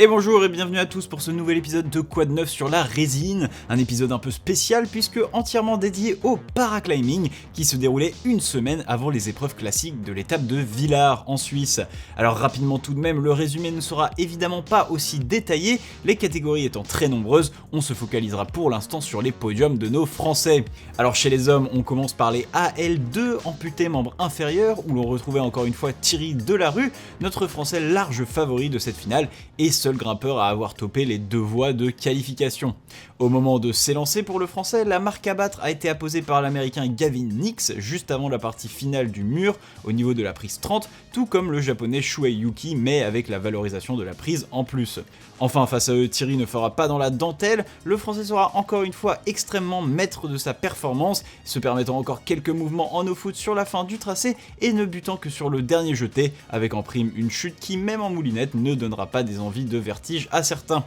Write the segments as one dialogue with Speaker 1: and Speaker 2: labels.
Speaker 1: Et bonjour et bienvenue à tous pour ce nouvel épisode de Quoi de neuf sur la résine, un épisode un peu spécial puisque entièrement dédié au paraclimbing qui se déroulait une semaine avant les épreuves classiques de l'étape de Villars en Suisse. Alors rapidement tout de même, le résumé ne sera évidemment pas aussi détaillé, les catégories étant très nombreuses, on se focalisera pour l'instant sur les podiums de nos Français. Alors chez les hommes, on commence par les AL2 amputés membres inférieurs où l'on retrouvait encore une fois Thierry Delarue, notre Français large favori de cette finale et seul grimpeur à avoir topé les deux voies de qualification. Au moment de s'élancer pour le Français, la marque à battre a été apposée par l'Américain Gavin Nix juste avant la partie finale du mur au niveau de la prise 30, tout comme le Japonais Shuei Yuki mais avec la valorisation de la prise en plus. Enfin face à eux, Thierry ne fera pas dans la dentelle, le Français sera encore une fois extrêmement maître de sa performance, se permettant encore quelques mouvements en no-foot sur la fin du tracé et ne butant que sur le dernier jeté, avec en prime une chute qui même en moulinette ne donnera pas des envies de vertige à certains.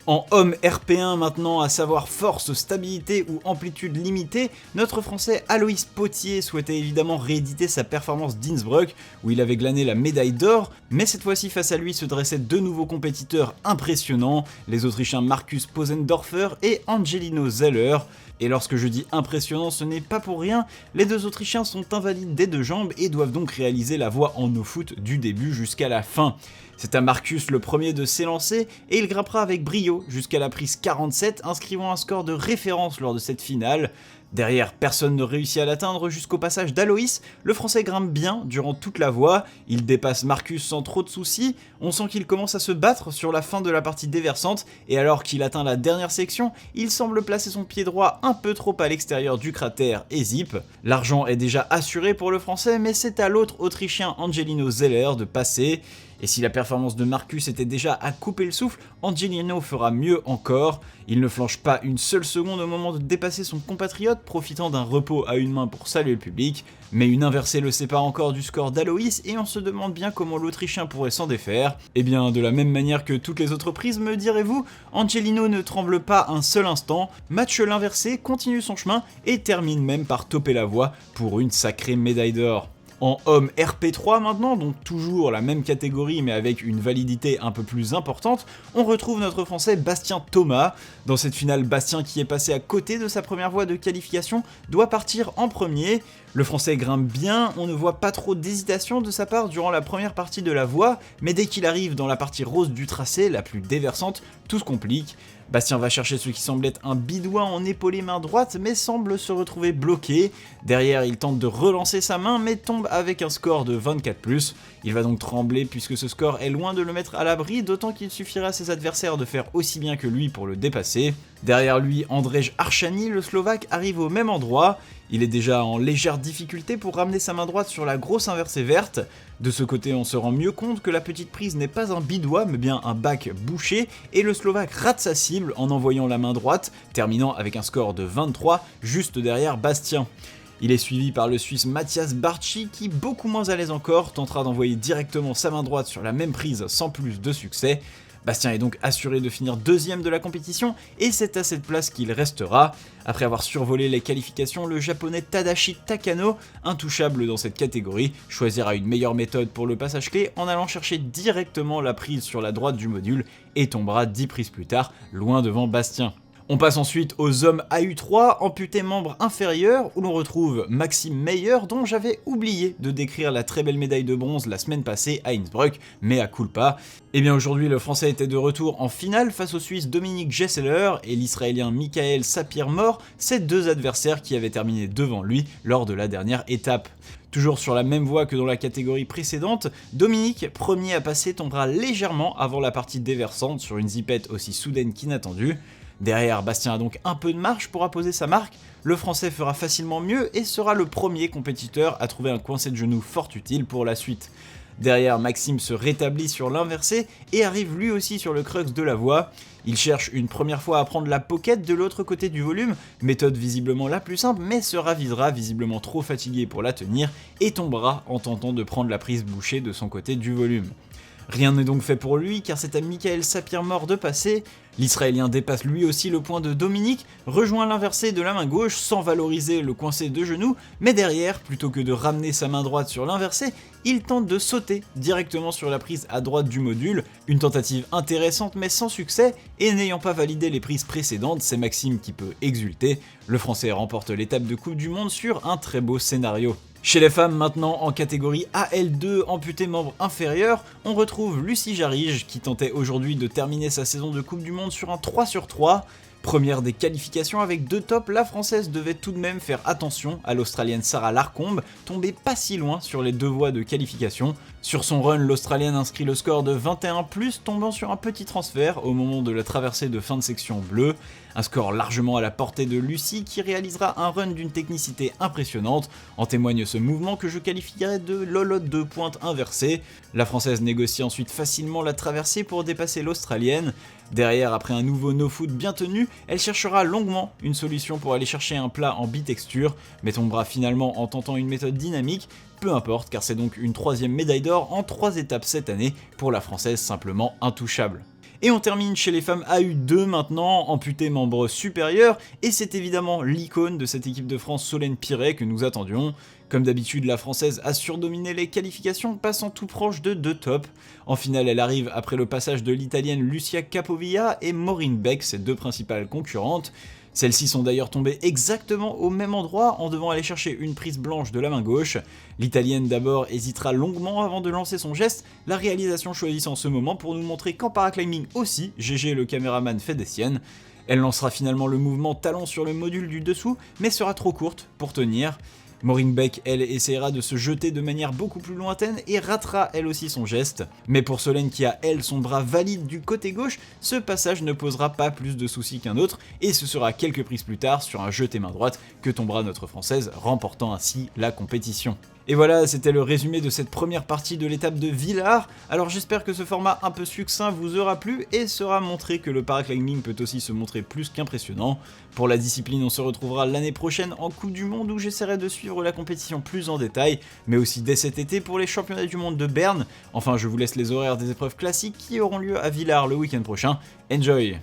Speaker 1: En homme RP1 maintenant, à savoir force, stabilité ou amplitude limitée, notre Français Aloïs Potier souhaitait évidemment rééditer sa performance d'Innsbruck, où il avait glané la médaille d'or, mais cette fois-ci face à lui se dressaient deux nouveaux compétiteurs impressionnants, les Autrichiens Markus Posendorfer et Angelino Zeller. Et lorsque je dis impressionnant, ce n'est pas pour rien, les deux Autrichiens sont invalides des deux jambes et doivent donc réaliser la voie en no-foot du début jusqu'à la fin. C'est à Markus le premier de s'élancer et il grimpera avec brio jusqu'à la prise 47, inscrivant un score de référence lors de cette finale. Derrière, personne ne réussit à l'atteindre jusqu'au passage d'Aloïs, le Français grimpe bien durant toute la voie, il dépasse Markus sans trop de soucis, on sent qu'il commence à se battre sur la fin de la partie déversante, et alors qu'il atteint la dernière section, il semble placer son pied droit un peu trop à l'extérieur du cratère et zip. L'argent est déjà assuré pour le Français, mais c'est à l'autre Autrichien Angelino Zeller de passer. Et si la performance de Markus était déjà à couper le souffle, Angelino fera mieux encore. Il ne flanche pas une seule seconde au moment de dépasser son compatriote, profitant d'un repos à une main pour saluer le public. Mais une inversée le sépare encore du score d'Aloïs et on se demande bien comment l'Autrichien pourrait s'en défaire. Et bien de la même manière que toutes les autres prises, me direz-vous, Angelino ne tremble pas un seul instant, matche l'inversé, continue son chemin et termine même par toper la voie pour une sacrée médaille d'or. En homme RP3 maintenant, donc toujours la même catégorie mais avec une validité un peu plus importante, on retrouve notre Français Bastien Thomas. Dans cette finale, Bastien qui est passé à côté de sa première voie de qualification doit partir en premier. Le Français grimpe bien, on ne voit pas trop d'hésitation de sa part durant la première partie de la voie, mais dès qu'il arrive dans la partie rose du tracé, la plus déversante, tout se complique. Bastien va chercher ce qui semble être un bidouin en épaulé main droite mais semble se retrouver bloqué. Derrière il tente de relancer sa main mais tombe avec un score de 24+. Il va donc trembler puisque ce score est loin de le mettre à l'abri, d'autant qu'il suffira à ses adversaires de faire aussi bien que lui pour le dépasser. Derrière lui, Andrej Archani, le Slovaque, arrive au même endroit. Il est déjà en légère difficulté pour ramener sa main droite sur la grosse inversée verte. De ce côté, on se rend mieux compte que la petite prise n'est pas un bidois, mais bien un bac bouché, et le Slovaque rate sa cible en envoyant la main droite, terminant avec un score de 23, juste derrière Bastien. Il est suivi par le Suisse Matthias Bartschy qui, beaucoup moins à l'aise encore, tentera d'envoyer directement sa main droite sur la même prise sans plus de succès. Bastien est donc assuré de finir deuxième de la compétition et c'est à cette place qu'il restera. Après avoir survolé les qualifications, le japonais Tadashi Takano, intouchable dans cette catégorie, choisira une meilleure méthode pour le passage clé en allant chercher directement la prise sur la droite du module et tombera 10 prises plus tard, loin devant Bastien. On passe ensuite aux hommes AU3, amputés membres inférieurs, où l'on retrouve Maxime Meyer, dont j'avais oublié de décrire la très belle médaille de bronze la semaine passée à Innsbruck, mais à culpa. Et bien aujourd'hui, le Français était de retour en finale face au Suisse Dominique Gesseler et l'Israélien Michael Sapir-Mor, ces deux adversaires qui avaient terminé devant lui lors de la dernière étape. Toujours sur la même voie que dans la catégorie précédente, Dominique, premier à passer, tombera légèrement avant la partie déversante sur une zipette aussi soudaine qu'inattendue. Derrière, Bastien a donc un peu de marge pour apposer sa marque, le Français fera facilement mieux et sera le premier compétiteur à trouver un coincé de genou fort utile pour la suite. Derrière, Maxime se rétablit sur l'inversé et arrive lui aussi sur le crux de la voie. Il cherche une première fois à prendre la pocket de l'autre côté du volume, méthode visiblement la plus simple, mais se ravisera visiblement trop fatigué pour la tenir et tombera en tentant de prendre la prise bouchée de son côté du volume. Rien n'est donc fait pour lui car c'est à Michael Sapir-Mort de passer. L'Israélien dépasse lui aussi le point de Dominique, rejoint l'inversé de la main gauche sans valoriser le coincé de genou, mais derrière, plutôt que de ramener sa main droite sur l'inversé, il tente de sauter directement sur la prise à droite du module, une tentative intéressante mais sans succès, et n'ayant pas validé les prises précédentes, c'est Maxime qui peut exulter, le Français remporte l'étape de Coupe du Monde sur un très beau scénario. Chez les femmes maintenant en catégorie AL2 amputé membre inférieur, on retrouve Lucie Jarige qui tentait aujourd'hui de terminer sa saison de Coupe du Monde sur un 3 sur 3. Première des qualifications avec 2 tops, la française devait tout de même faire attention à l'australienne Sarah Larcombe, tombée pas si loin sur les 2 voies de qualification. Sur son run, l'australienne inscrit le score de 21+, tombant sur un petit transfert au moment de la traversée de fin de section bleue. Un score largement à la portée de Lucie qui réalisera un run d'une technicité impressionnante, en témoigne ce mouvement que je qualifierais de lolotte de pointe inversée. La française négocie ensuite facilement la traversée pour dépasser l'australienne. Derrière, après un nouveau no-foot bien tenu, elle cherchera longuement une solution pour aller chercher un plat en bitexture, mais tombera finalement en tentant une méthode dynamique. Peu importe car c'est donc une 3ème médaille d'or en 3 étapes cette année pour la française simplement intouchable. Et on termine chez les femmes AU2 maintenant, amputées membre supérieur, et c'est évidemment l'icône de cette équipe de France Solène Piret que nous attendions. Comme d'habitude, la française a surdominé les qualifications, passant tout proche de 2 tops. En finale, elle arrive après le passage de l'italienne Lucia Capovilla et Maureen Beck, ses 2 principales concurrentes. Celles-ci sont d'ailleurs tombées exactement au même endroit en devant aller chercher une prise blanche de la main gauche. L'italienne d'abord hésitera longuement avant de lancer son geste, la réalisation choisissant ce moment pour nous montrer qu'en paraclimbing aussi, GG le caméraman fait des siennes. Elle lancera finalement le mouvement talon sur le module du dessous, mais sera trop courte pour tenir. Maureen Beck, elle, essaiera de se jeter de manière beaucoup plus lointaine et ratera elle aussi son geste. Mais pour Solène qui a elle son bras valide du côté gauche, ce passage ne posera pas plus de soucis qu'un autre, et ce sera quelques prises plus tard sur un jeté main droite que tombera notre française, remportant ainsi la compétition. Et voilà, c'était le résumé de cette première partie de l'étape de Villars. Alors j'espère que ce format un peu succinct vous aura plu et sera montré que le paraclimbing peut aussi se montrer plus qu'impressionnant. Pour la discipline, on se retrouvera l'année prochaine en Coupe du Monde où j'essaierai de suivre la compétition plus en détail, mais aussi dès cet été pour les championnats du monde de Berne. Enfin, je vous laisse les horaires des épreuves classiques qui auront lieu à Villars le week-end prochain. Enjoy!